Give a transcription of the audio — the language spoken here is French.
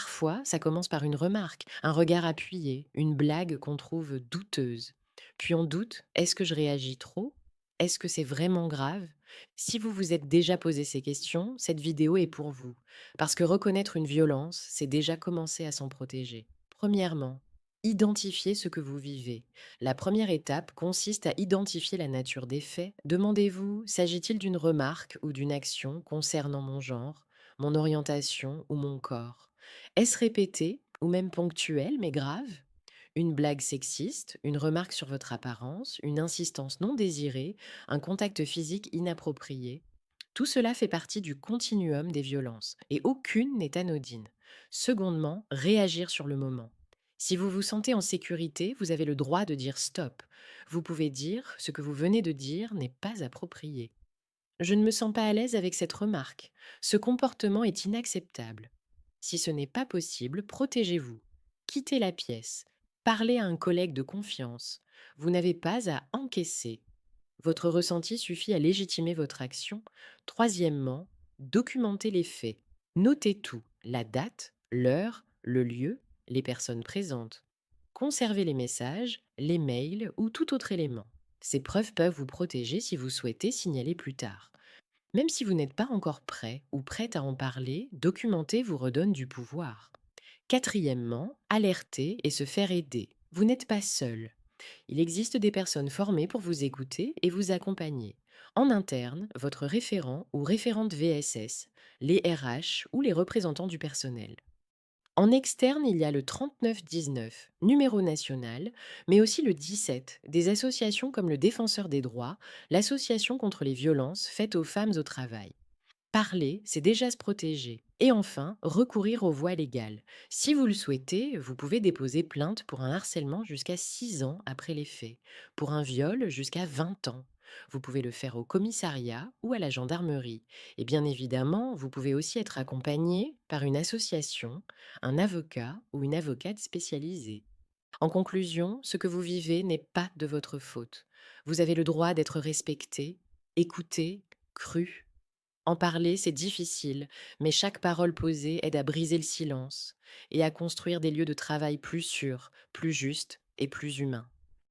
Parfois, ça commence par une remarque, un regard appuyé, une blague qu'on trouve douteuse. Puis on doute, est-ce que je réagis trop? Est-ce que c'est vraiment grave? Si vous vous êtes déjà posé ces questions, cette vidéo est pour vous. Parce que reconnaître une violence, c'est déjà commencer à s'en protéger. Premièrement, identifiez ce que vous vivez. La première étape consiste à identifier la nature des faits. Demandez-vous, s'agit-il d'une remarque ou d'une action concernant mon genre, mon orientation ou mon corps? Est-ce répété ou même ponctuel mais grave? Une blague sexiste, une remarque sur votre apparence, une insistance non désirée, un contact physique inapproprié? Tout cela fait partie du continuum des violences et aucune n'est anodine. Secondement, réagir sur le moment. Si vous vous sentez en sécurité, vous avez le droit de dire stop. Vous pouvez dire ce que vous venez de dire n'est pas approprié. Je ne me sens pas à l'aise avec cette remarque. Ce comportement est inacceptable. Si ce n'est pas possible, protégez-vous. Quittez la pièce. Parlez à un collègue de confiance. Vous n'avez pas à encaisser. Votre ressenti suffit à légitimer votre action. Troisièmement, documentez les faits. Notez tout, la date, l'heure, le lieu, les personnes présentes. Conservez les messages, les mails ou tout autre élément. Ces preuves peuvent vous protéger si vous souhaitez signaler plus tard. Même si vous n'êtes pas encore prêt ou prête à en parler, documenter vous redonne du pouvoir. Quatrièmement, alerter et se faire aider. Vous n'êtes pas seul. Il existe des personnes formées pour vous écouter et vous accompagner. En interne, votre référent ou référente VSS, les RH ou les représentants du personnel. En externe, il y a le 3919, numéro national, mais aussi le 17, des associations comme le Défenseur des droits, l'association contre les violences faites aux femmes au travail. Parler, c'est déjà se protéger. Et enfin, recourir aux voies légales. Si vous le souhaitez, vous pouvez déposer plainte pour un harcèlement jusqu'à 6 ans après les faits, pour un viol jusqu'à 20 ans. Vous pouvez le faire au commissariat ou à la gendarmerie. Et bien évidemment, vous pouvez aussi être accompagné par une association, un avocat ou une avocate spécialisée. En conclusion, ce que vous vivez n'est pas de votre faute. Vous avez le droit d'être respecté, écouté, cru. En parler, c'est difficile, mais chaque parole posée aide à briser le silence et à construire des lieux de travail plus sûrs, plus justes et plus humains.